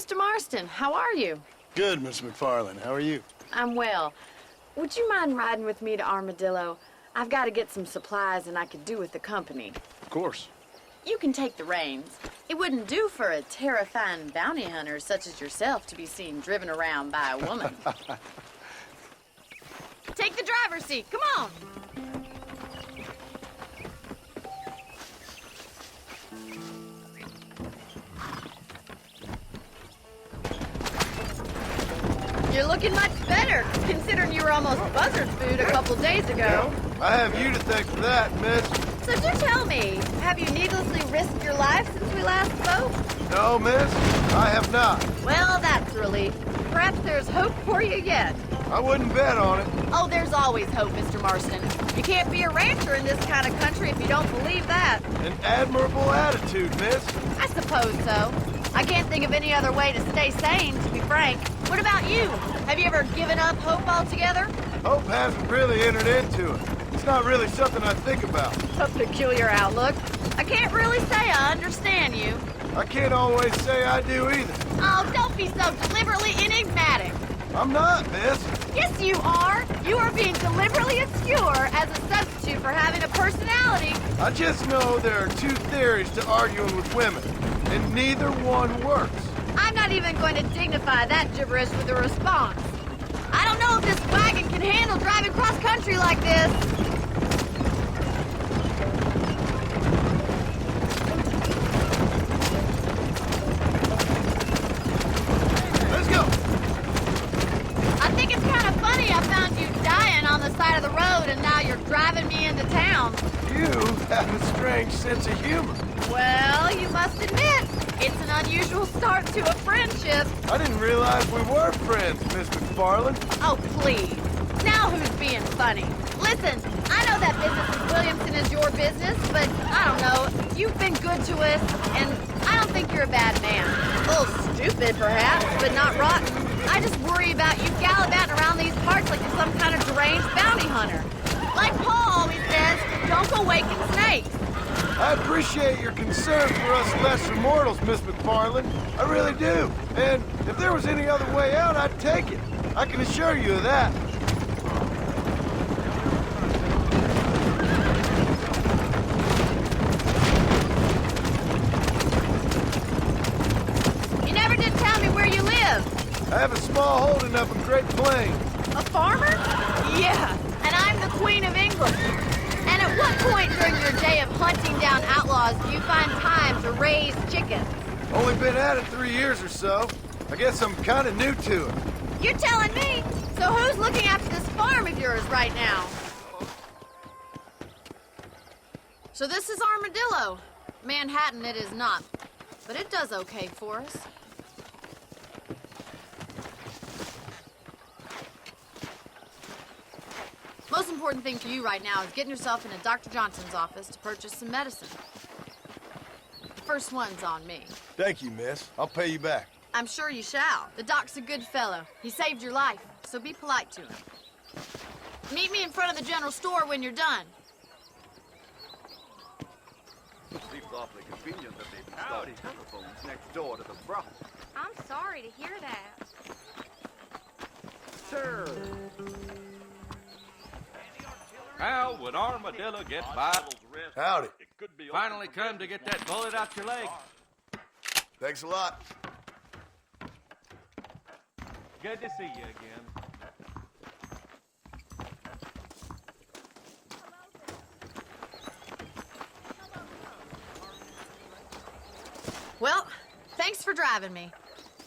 Mr. Marston. How are you? Good, Miss McFarland. How are you? I'm well. Would you mind riding with me to Armadillo? I've got to get some supplies and I could do with the company. Of course. You can take the reins. It wouldn't do for a terrifying bounty hunter such as yourself to be seen driven around by a woman. Take the driver's seat. Come on. You're looking much better, considering you were almost buzzard food a couple days ago. I have you to thank for that, miss. So do tell me, have you needlessly risked your life since we last spoke? No, miss, I have not. Well, that's a relief. Perhaps there's hope for you yet. I wouldn't bet on it. Oh, there's always hope, Mr. Marston. You can't be a rancher in this kind of country if you don't believe that. An admirable attitude, miss. I suppose so. I can't think of any other way to stay sane, to be frank. What about you? Have you ever given up hope altogether? Hope hasn't really entered into it. It's not really something I think about. A peculiar outlook. I can't really say I understand you. I can't always say I do either. Oh, don't be so deliberately enigmatic. I'm not, miss. Yes, you are. You are being deliberately obscure as a substitute for having a personality. I just know there are two theories to arguing with women, and neither one works. I'm not even going to dignify that gibberish with a response. I don't know if this wagon can handle driving cross-country like this. Let's go. I think it's kind of funny I found you dying on the side of the road and now you're driving me into town. You have a strange sense of humor. Well, you must admit, it's an unusual start to a friendship. I didn't realize we were friends, Miss McFarland. Oh, please. Now who's being funny? Listen, I know that business with Williamson is your business, but I don't know. You've been good to us, and I don't think you're a bad man. A little stupid, perhaps, but not rotten. I just worry about you gallivanting around these parts like you're some kind of deranged bounty hunter. Like Paul always says, don't go waking snakes. I appreciate your concern for us lesser mortals, Miss McFarland. I really do. And if there was any other way out, I'd take it. I can assure you of that. You never did tell me where you live. I have a small holding up in Great Plains. A farmer? Yeah, and I'm the Queen of England. And at what point during your day of hunting down outlaws do you find time to raise chickens? Only been at it 3 years or so. I guess I'm kind of new to it. You're telling me? So who's looking after this farm of yours right now? So this is Armadillo. Manhattan it is not, but it does okay for us. Most important thing for you right now is getting yourself into Dr. Johnson's office to purchase some medicine. The first one's on me. Thank you, miss. I'll pay you back. I'm sure you shall. The doc's a good fellow. He saved your life, so be polite to him. Meet me in front of the general store when you're done. Seems awfully convenient that they've installed telephones next door to the brothel. I'm sorry to hear that. Sir. How would Armadillo get by? Howdy. Finally come to get that bullet out your leg. Thanks a lot. Good to see you again. Well, thanks for driving me.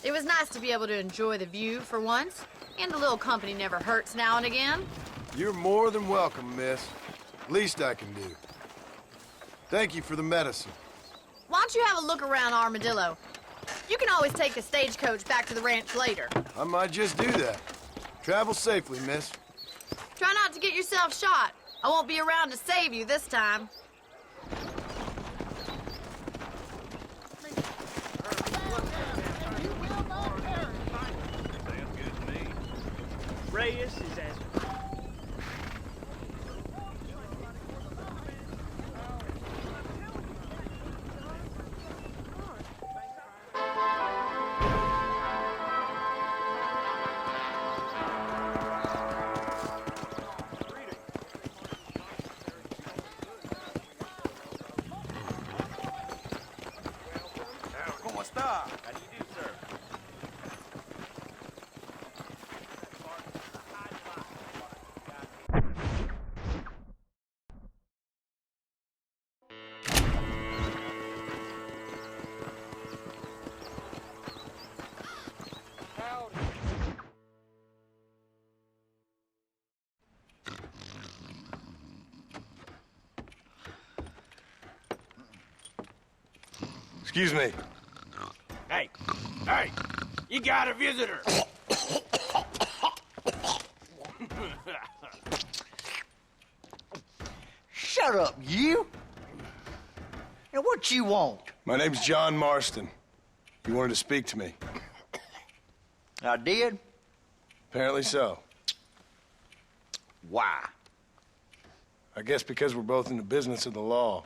It was nice to be able to enjoy the view for once, and a little company never hurts now and again. You're more than welcome, miss. Least I can do. Thank you for the medicine. Why don't you have a look around Armadillo? You can always take a stagecoach back to the ranch later. I might just do that. Travel safely, miss. Try not to get yourself shot. I won't be around to save you this time. Reyes is as... Excuse me. Hey, hey, you got a visitor. Shut up, you! And what you want? My name's John Marston. You wanted to speak to me. I did? Apparently so. Why? I guess because we're both in the business of the law.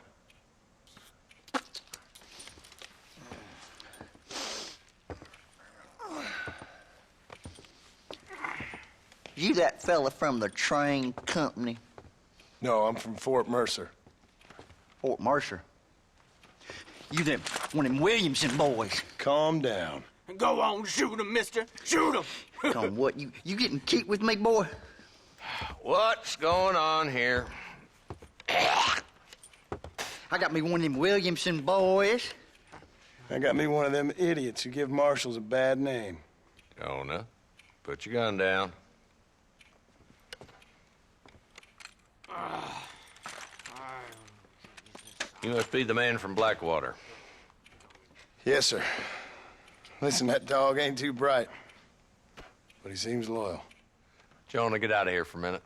You that fella from the train company? No, I'm from Fort Mercer. Fort Mercer? You them one of them Williamson boys? Calm down. Go on, shoot him, mister. Shoot him. On what, you getting cute with me, boy? What's going on here? I got me one of them Williamson boys. I got me one of them idiots who give marshals a bad name. Jonah, put your gun down. You must be the man from Blackwater. Yes, sir. Listen, that dog ain't too bright, but he seems loyal. Jonah, get out of here for a minute.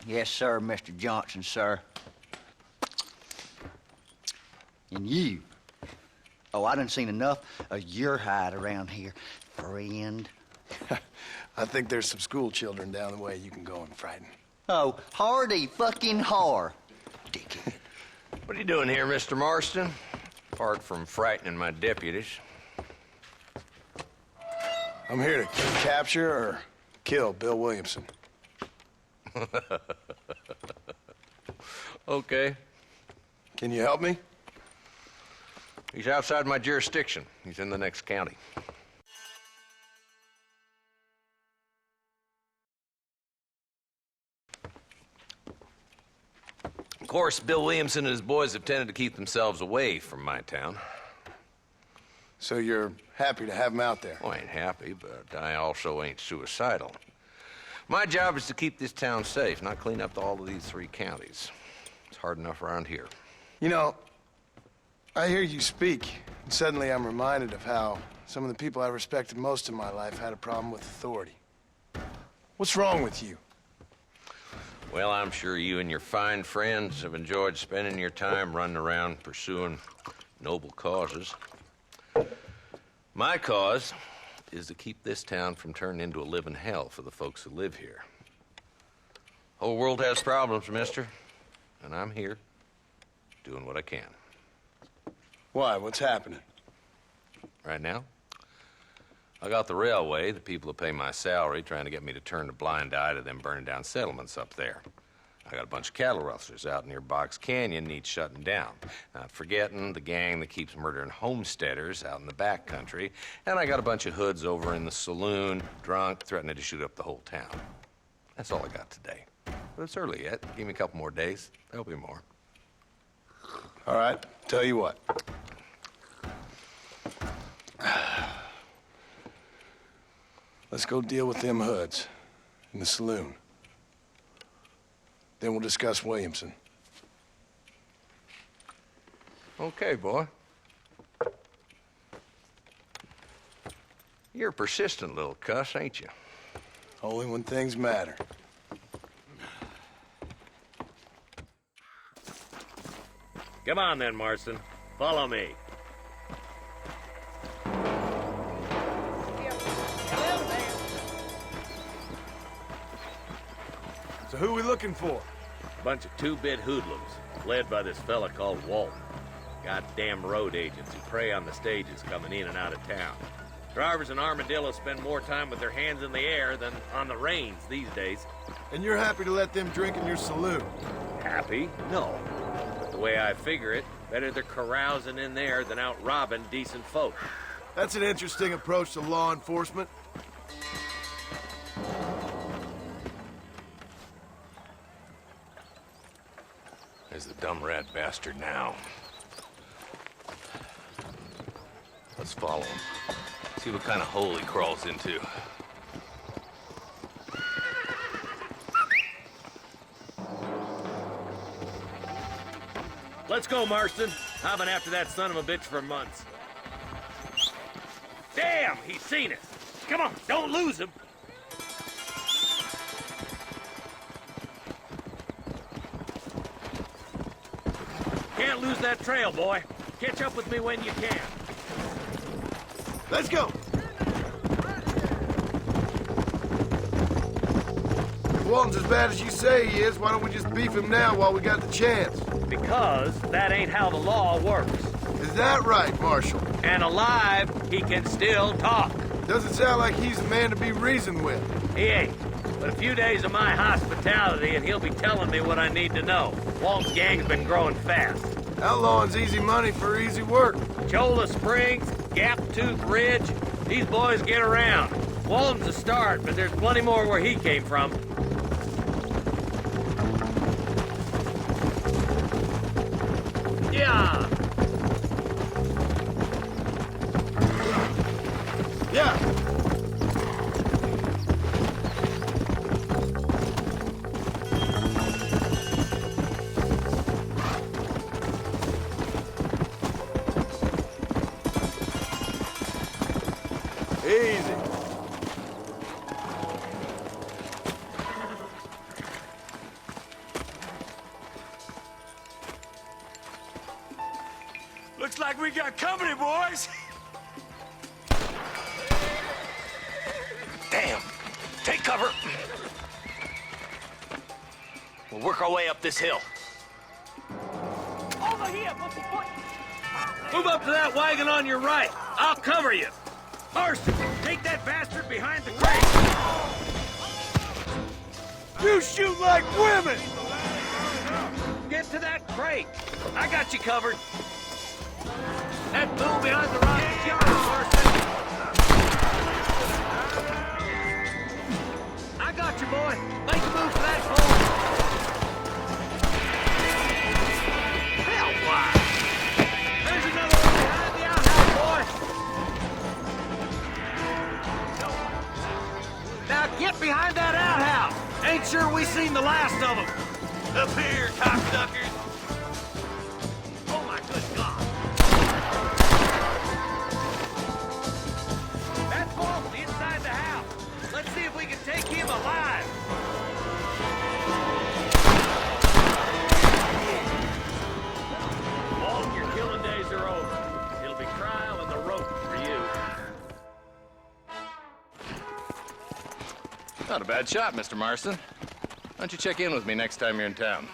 Yes, sir, Mr. Johnson, sir. And you. Oh, I done seen enough of your hide around here, friend. I think there's some school children down the way you can go and frighten. Oh, hardy fucking har. Dickhead. What are you doing here, Mr. Marston? Apart from frightening my deputies. I'm here to capture or kill Bill Williamson. Okay. Can you help me? He's outside my jurisdiction. He's in the next county. Of course, Bill Williamson and his boys have tended to keep themselves away from my town. So you're happy to have him out there? Well, I ain't happy, but I also ain't suicidal. My job is to keep this town safe, not clean up all of these 3 counties. It's hard enough around here. You know, I hear you speak, and suddenly I'm reminded of how some of the people I respected most in my life had a problem with authority. What's wrong with you? Well, I'm sure you and your fine friends have enjoyed spending your time running around pursuing noble causes. My cause is to keep this town from turning into a living hell for the folks who live here. Whole world has problems, mister, and I'm here doing what I can. Why? What's happening? Right now, I got the railway, the people who pay my salary, trying to get me to turn a blind eye to them burning down settlements up there. I got a bunch of cattle rustlers out near Box Canyon needs shutting down. Not forgetting the gang that keeps murdering homesteaders out in the back country. And I got a bunch of hoods over in the saloon, drunk, threatening to shoot up the whole town. That's all I got today. But it's early yet. Give me a couple more days. There'll be more. All right, tell you what. Let's go deal with them hoods in the saloon. Then we'll discuss Williamson. Okay, boy. You're a persistent little cuss, ain't you? Only when things matter. Come on then, Marston. Follow me. So who are we looking for? Bunch of 2-bit hoodlums, led by this fella called Walton. Goddamn road agents who prey on the stages coming in and out of town. Drivers in Armadillo spend more time with their hands in the air than on the reins these days. And you're happy to let them drink in your saloon? Happy? No. But the way I figure it, better they're carousing in there than out robbing decent folk. That's an interesting approach to law enforcement. There's the dumb rat bastard now. Let's follow him. See what kind of hole he crawls into. Let's go, Marston. I've been after that son of a bitch for months. Damn, he's seen us. Come on, don't lose him. Can't lose that trail, boy. Catch up with me when you can. Let's go. If Walton's as bad as you say he is, why don't we just beef him now while we got the chance? Because that ain't how the law works. Is that right, Marshal? And alive, he can still talk. Doesn't sound like he's a man to be reasoned with. He ain't. But a few days of my hospitality and he'll be telling me what I need to know. Walt's gang's been growing fast. Outlawing's easy money for easy work. Cholla Springs, Gap Tooth Ridge, these boys get around. Walton's a start, but there's plenty more where he came from. Yeah! Yeah. Easy. Looks like we got company, boys. Damn. Take cover. We'll work our way up this hill. Over here, Move up to that wagon on your right. I'll cover you. Marston, take that bastard behind the crate. You shoot like women! Get to that crate. I got you covered. That fool behind the rock is yours, Marston. I got you, boy. Make a move for that hole. Hell, why? There's another one behind the outhouse, boy. Now get behind that outhouse. Ain't sure we seen the last of them. Up here, cocksuckers. Oh my good God. That's Walton inside the house. Let's see if we can take him alive. Walton, your killing days are over. It'll be trial and the rope for you. Not a bad shot, Mr. Marston. Why don't you check in with me next time you're in town?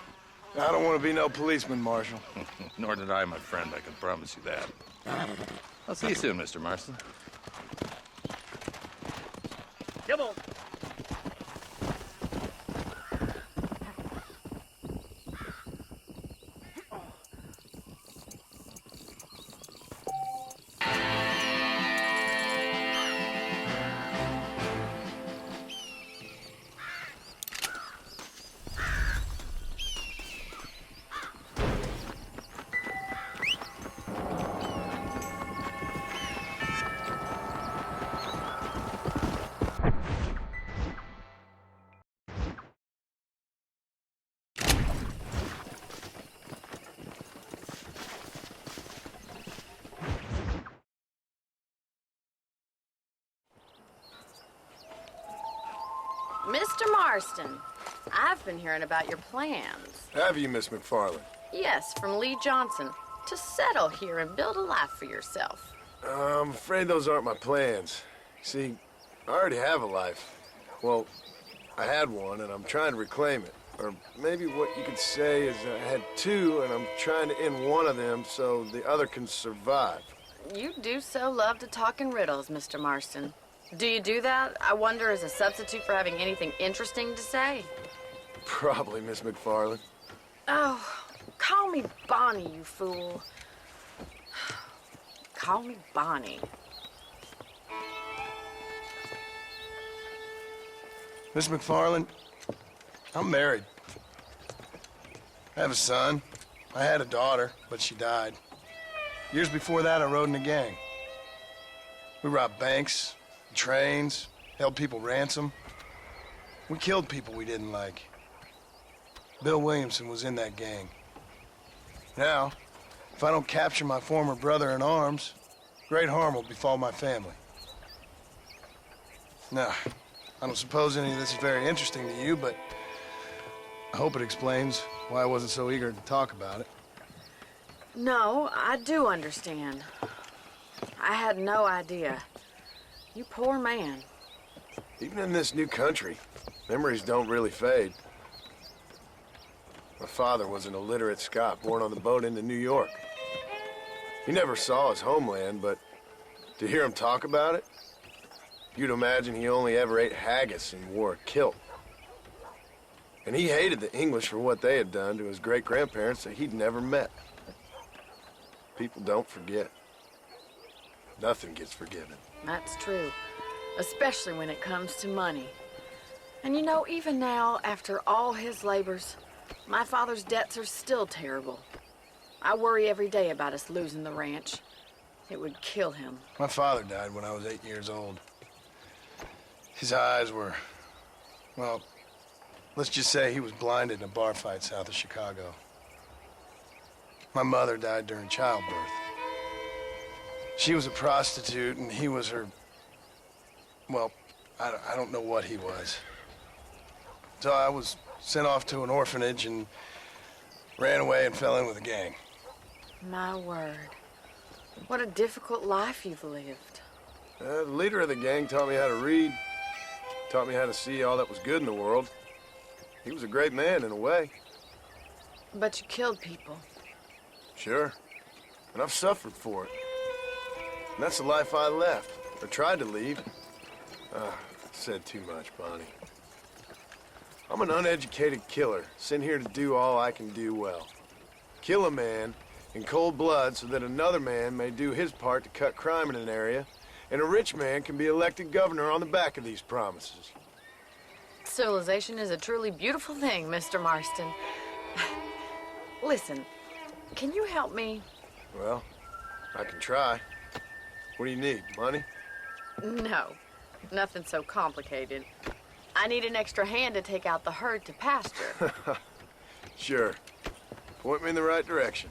I don't want to be no policeman, Marshal. Nor did I, my friend. I can promise you that. I'll see you soon, Mr. Marston. Come on. Mr. Marston, I've been hearing about your plans. Have you, Miss McFarland? Yes, from Lee Johnson. To settle here and build a life for yourself. I'm afraid those aren't my plans. See, I already have a life. Well, I had one, and I'm trying to reclaim it. Or maybe what you could say is I had two, and I'm trying to end one of them so the other can survive. You do so love to talk in riddles, Mr. Marston. Do you do that, I wonder, as a substitute for having anything interesting to say? Probably, Miss McFarland. Oh, call me Bonnie, you fool. Call me Bonnie. Miss McFarland, I'm married. I have a son. I had a daughter, but she died. Years before that, I rode in a gang. We robbed banks, trains, held people ransom. We killed people we didn't like. Bill Williamson was in that gang. Now, if I don't capture my former brother in arms, great harm will befall my family. Now, I don't suppose any of this is very interesting to you, but I hope it explains why I wasn't so eager to talk about it. No, I do understand. I had no idea. You poor man. Even in this new country, memories don't really fade. My father was an illiterate Scot born on the boat into New York. He never saw his homeland, but to hear him talk about it, you'd imagine he only ever ate haggis and wore a kilt. And he hated the English for what they had done to his great-grandparents that he'd never met. People don't forget. Nothing gets forgiven. That's true. Especially when it comes to money. And you know, even now, after all his labors, my father's debts are still terrible. I worry every day about us losing the ranch. It would kill him. My father died when I was 8 years old. His eyes were, well, let's just say he was blinded in a bar fight south of Chicago. My mother died during childbirth. She was a prostitute and he was her, well, I don't know what he was. So I was sent off to an orphanage and ran away and fell in with a gang. My word. What a difficult life you've lived. The leader of the gang taught me how to read, taught me how to see all that was good in the world. He was a great man in a way. But you killed people. Sure. And I've suffered for it. And that's the life I left, or tried to lead. Said too much, Bonnie. I'm an uneducated killer, sent here to do all I can do well. Kill a man in cold blood so that another man may do his part to cut crime in an area, and a rich man can be elected governor on the back of these promises. Civilization is a truly beautiful thing, Mr. Marston. Listen, can you help me? Well, I can try. What do you need, money? No, nothing so complicated. I need an extra hand to take out the herd to pasture. Sure. Point me in the right direction.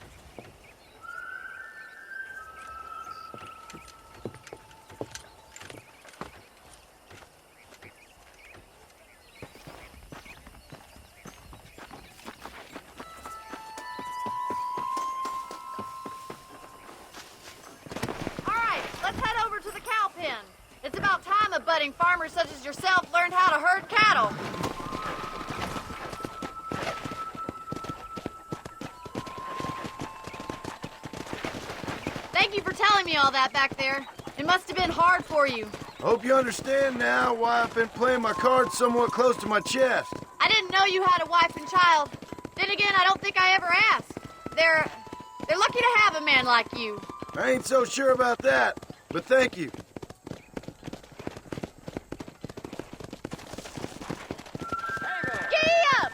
All right, let's head over to the cow pen. It's about time a budding farmer such as yourself learned how to herd cattle. Thank you for telling me all that back there. It must have been hard for you. Hope you understand now why I've been playing my cards somewhat close to my chest. I didn't know you had a wife and child. Then again, I don't think I ever asked. They're lucky to have a man like you. I ain't so sure about that, but thank you. Giddy up!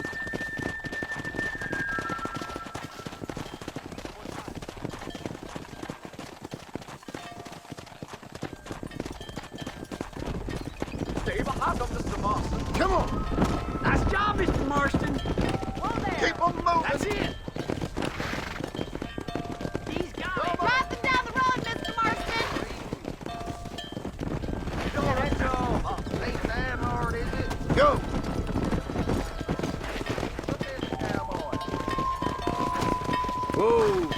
Dave, I've got Mr. Marston. Come on, Nice job, Mr. Marston. Whoa there! keep on moving. That's it. He's got it. Drive them down the road, Mr. Marston! Ain't that hard, is it? Go. Whoa.